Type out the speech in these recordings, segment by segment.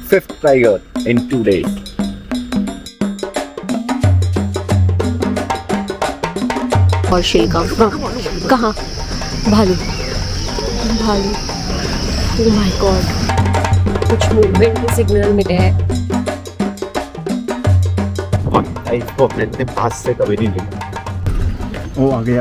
5th tiger in 2 days. और शेर कहाँ? भालू। ओह माय गॉड, कुछ मूवमेंट के सिग्नल मिले हैं। इसको अपने इतने पास से कभी नहीं देखा। ओ आगे।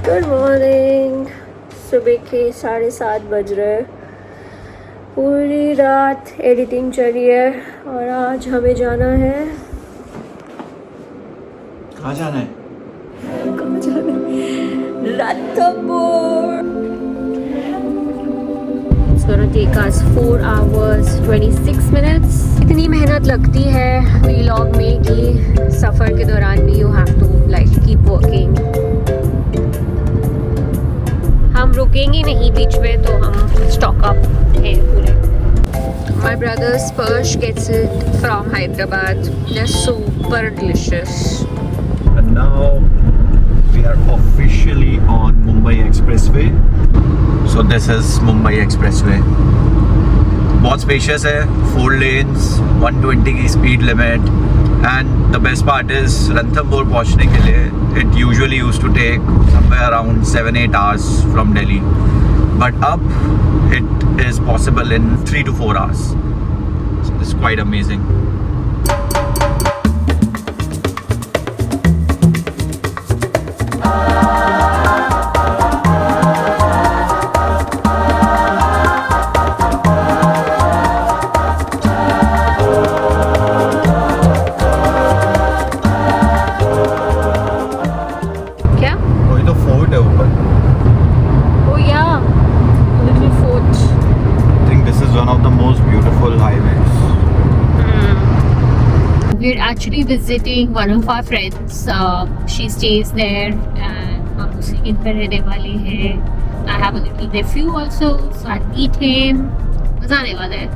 Good morning. सुबह के 7:30 बज रहे। पूरी रात एडिटिंग चली है और आज हमें जाना है। कहाँ जाना है? Ranthambore. It's gonna take us 4 hours 26 minutes. इतनी मेहनत लगती है व्लॉग में कि सफ़र के दौरान भी you have to like keep working. हम रुकेंगे नहीं बीच में, तो हम स्टॉक अप हैं पूरे। My brother Sparsh gets it from Hyderabad. They're super delicious. And now we are officially on Mumbai Expressway. So this is Mumbai Expressway. बहुत spacious है, 4 lanes, 120 की speed limit, and the best part is Ranthambore पहुंचने के लिए it usually used to take somewhere around 7-8 hours from Delhi, but up it is possible in 3 to 4 hours. So it's quite amazing. We're actually visiting one of our friends. She stays there, and हम उसी दिन पर रहने वाले हैं. I have a little nephew also, so I'll meet him. मजा आने वाला है.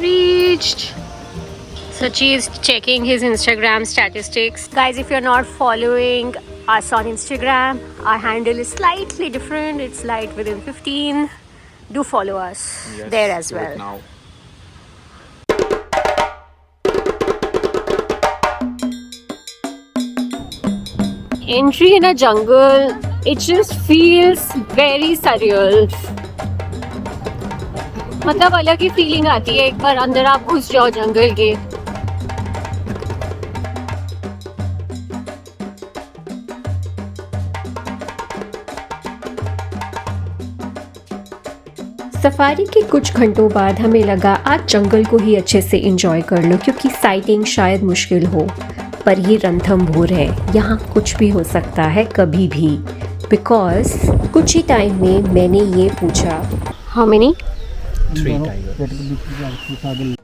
Reached. Sachi is checking his Instagram statistics. Guys, if you're not following us on Instagram, our handle is slightly different. It's light within 15. Do follow us there as well. Now. Entry in a jungle, it just feels very surreal. मतलब अलग ही feeling आती है एक बार अंदर आप घुस जाओ जंगल के। सफारी के कुछ घंटों बाद हमें लगा आज जंगल को ही अच्छे से एंजॉय कर लो, क्योंकि साइटिंग शायद मुश्किल हो, पर ये रणथंभौर है, यहाँ कुछ भी हो सकता है कभी भी। बिकॉज कुछ ही टाइम में मैंने ये पूछा, how many? 3 tigers.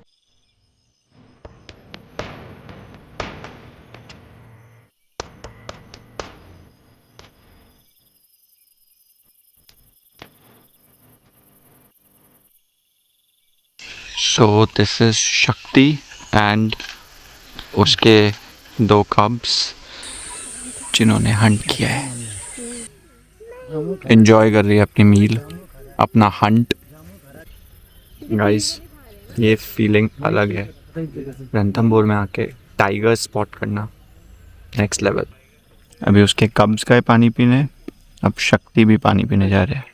So this is Shakti and उसके 2 cubs जिन्होंने हंट किया है, एंजॉय कर रही है अपनी मील, अपना हंट। गाइस ये फीलिंग अलग है, रणथंभौर में आके टाइगर स्पॉट करना नेक्स्ट लेवल। अभी उसके कब्स गए पानी पीने, अब शक्ति भी पानी पीने जा रहे हैं।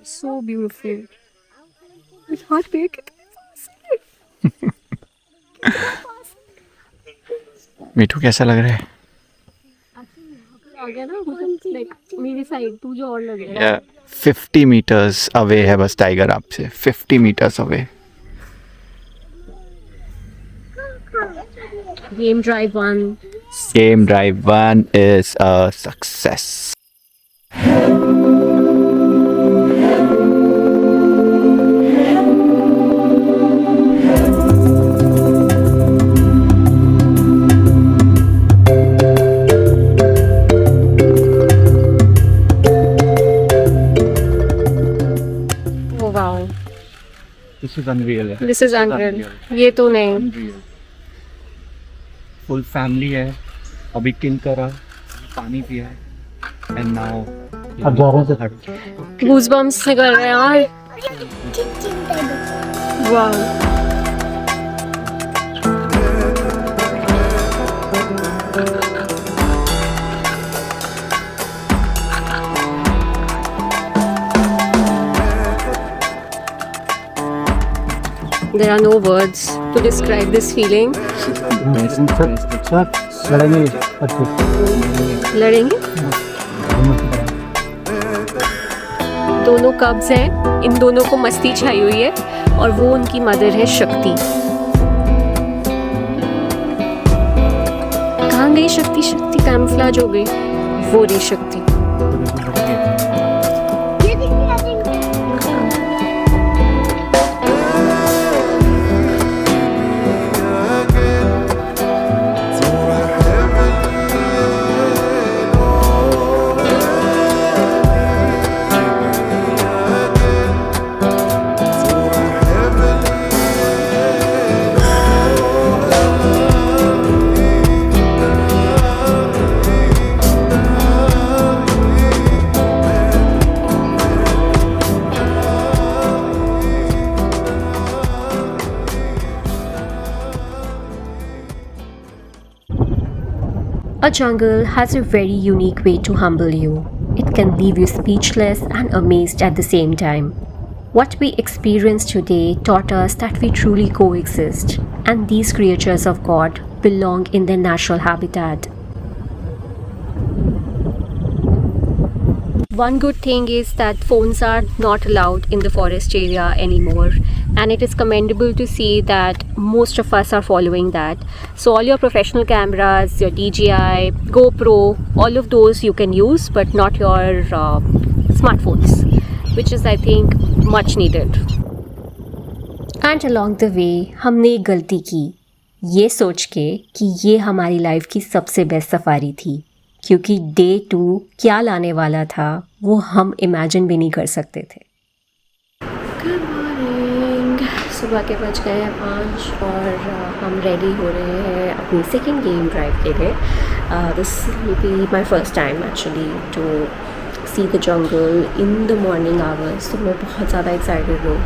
So beautiful. It's hot big. मीठू कैसा लग रहा है? आ गया ना, मतलब लाइक मेरी साइड तू जो और लग रहा है। 50 मीटर्स अवे है बस टाइगर आपसे, 50 metres away. Game Drive 1. Game Drive 1 is a success. This is unreal. This is unreal. ये तो नहीं. Unreal. Full family है. अभी किल करा, पानी पिया है. And now. अब जा रहे हैं. Goosebumps निकल रहे हैं यार. Wow. There are no words to describe this feeling. लड़ेंगे? दोनों कब्ज हैं, इन दोनों को मस्ती छाई हुई है और वो उनकी मदर है शक्ति. कहाँ गई शक्ति? शक्ति कैमफ्लेज हो गई. वो रही शक्ति. A jungle has a very unique way to humble you. It can leave you speechless and amazed at the same time. What we experience today taught us that we truly coexist, and these creatures of God belong in their natural habitat. One good thing is that phones are not allowed in the forest area anymore, and it is commendable to see that most of us are following that. So all your professional cameras, your DJI, GoPro, all of those you can use, but not your smartphones, which is I think much needed. And along the way हमने एक गलती की, ये सोच के कि ये हमारी लाइफ की सबसे बेस्ट सफारी थी, क्योंकि डे 2 क्या लाने वाला था वो हम इमेजिन भी नहीं कर सकते थे. Good morning. सुबह के बज गए हैं 5 और हम रेडी हो रहे हैं अपनी सेकेंड गेम ड्राइव के लिए. This will be my first time actually to see the jungle in the morning hours. तो मैं बहुत ज़्यादा एक्साइटेड हूँ.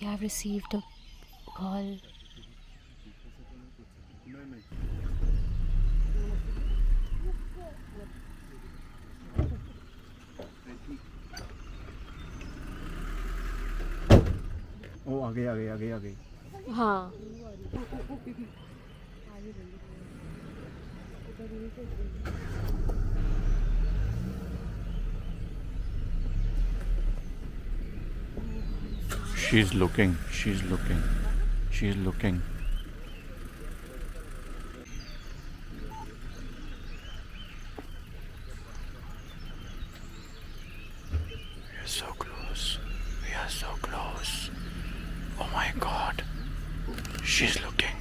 We have received a call. ओ आ गई. हाँ. She's looking. We are so close. Oh my God. She's looking.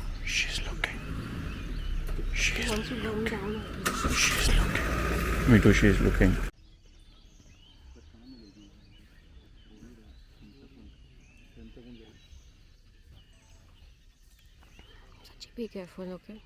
Me too, she's looking. Be careful, okay?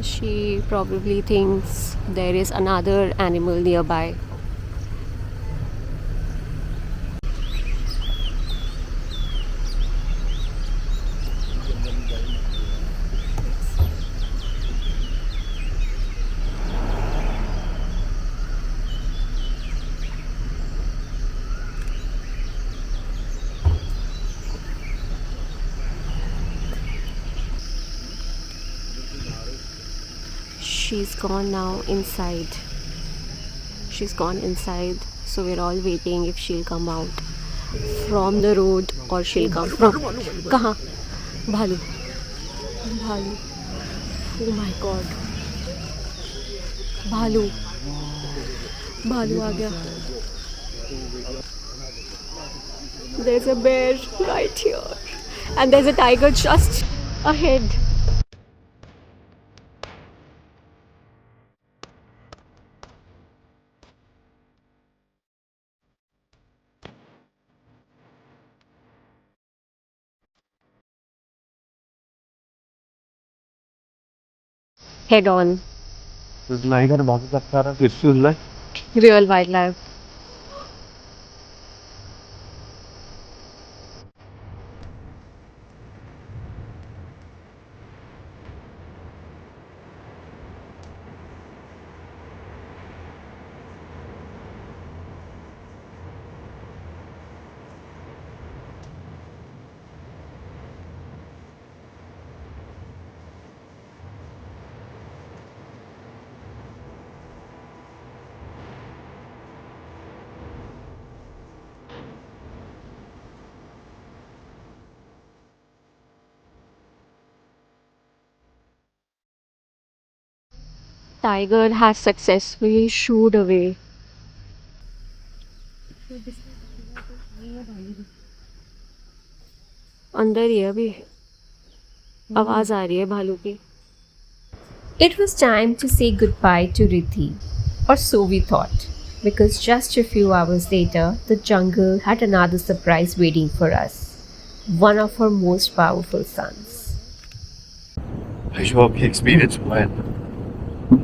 She probably thinks there is another animal nearby. She's gone now inside. She's gone inside, so we're all waiting if she'll come out from the road or she'll come from. कहाँ? भालू. भालू. Oh my god. भालू. भालू आ गया. There's a bear right here, and there's a tiger just ahead. Head on. Real wildlife. Tiger has successfully shooed away. अंदर ही है अभी. आवाज आ रही है भालू की. It was time to say goodbye to Riddhi, or so we thought, because just a few hours later, the jungle had another surprise waiting for us. One of her most powerful sons. I hope he experience when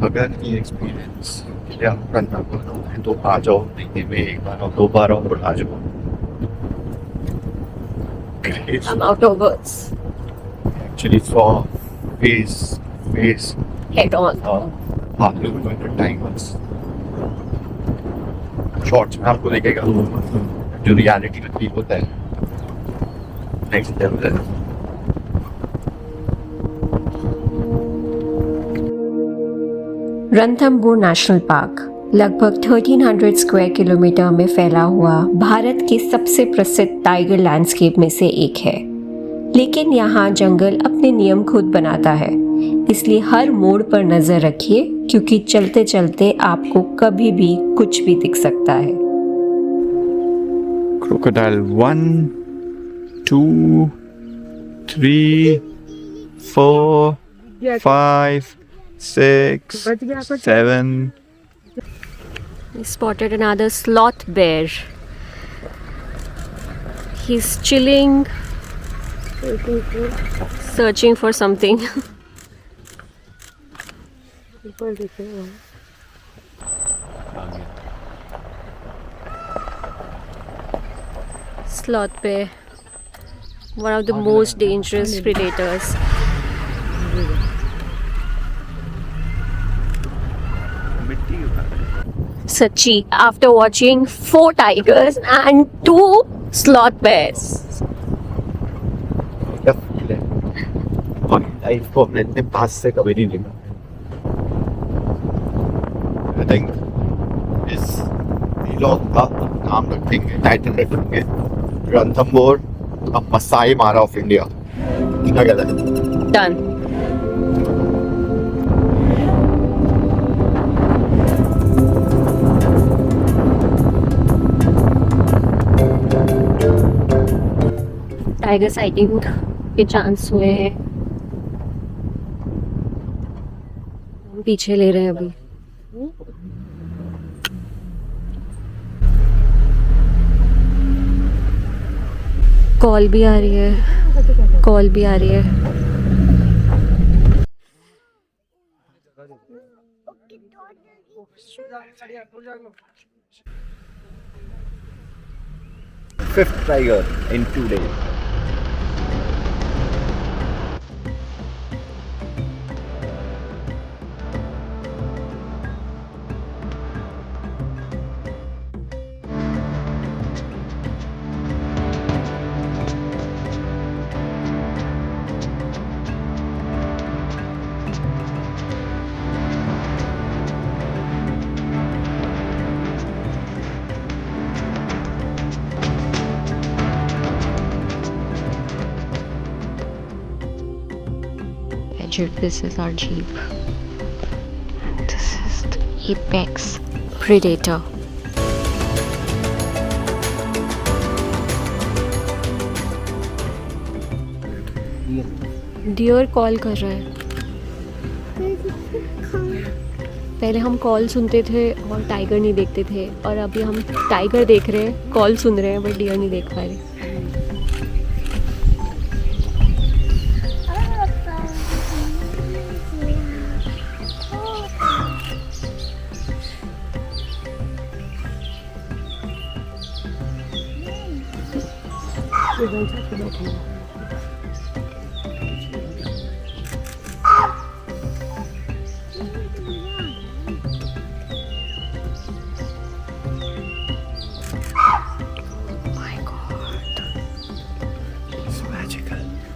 अगर ये experience या करना है तो आ जाओ, देखने में एक बार और 2 बार और आ जाओ. I'm out of words. Actually saw face Head on. भालू with the timers. शॉर्ट्स में आपको देखेगा जो रियलिटी में फील होता है. नेक्स्ट लेवल है. रणथंभौर नेशनल पार्क लगभग 1300 स्क्वायर किलोमीटर में फैला हुआ भारत के सबसे प्रसिद्ध टाइगर लैंडस्केप में से एक है. लेकिन यहाँ जंगल अपने नियम खुद बनाता है, इसलिए हर मोड़ पर नजर रखिए क्योंकि चलते चलते आपको कभी भी कुछ भी दिख सकता है. Crocodile 1, 2, 3, 4, 5, 6, 7. We spotted another sloth bear. He's chilling, searching for something. Sloth bear, one of the most dangerous predators. Sachi, after watching 4 tigers and 2 sloth bears. Life को अपने इतने पास से कभी नहीं देखा. आई थिंक इस व्लॉग का नाम रखेंगे, टाइटल रखेंगे रणथंभौर द मसाई मारा ऑफ इंडिया. क्या कहता है? Done. टाइगर साइटिंग के चांस हुए हैं. हम पीछे ले रहे हैं अभी. कॉल भी आ रही है, कॉल भी आ रही है. Fifth tiger in 2 days. This is our Jeep. This is the Apex Predator. Deer call कर रहा है। पहले हम कॉल सुनते थे और टाइगर नहीं देखते थे, और अभी हम टाइगर देख रहे हैं, कॉल सुन रहे हैं, बट डियर नहीं देख पा रहे।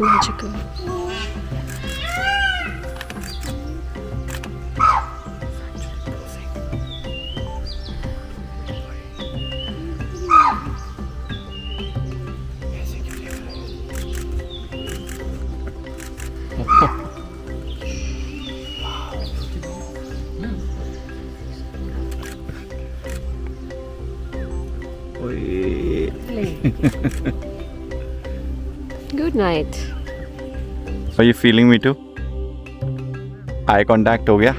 Magical. Good night. Are you feeling me too? Eye contact हो गया?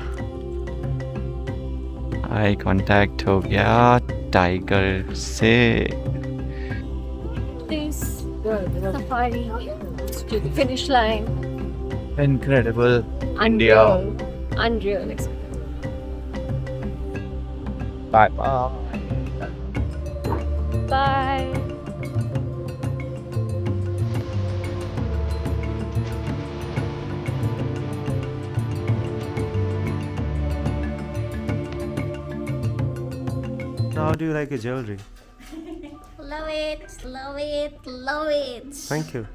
Eye contact हो गया टाइगर से। This safari to the finish line. Incredible. Unreal. Unreal. Bye bye. Bye. How do you like your jewelry? Love it, love it, love it. Thank you.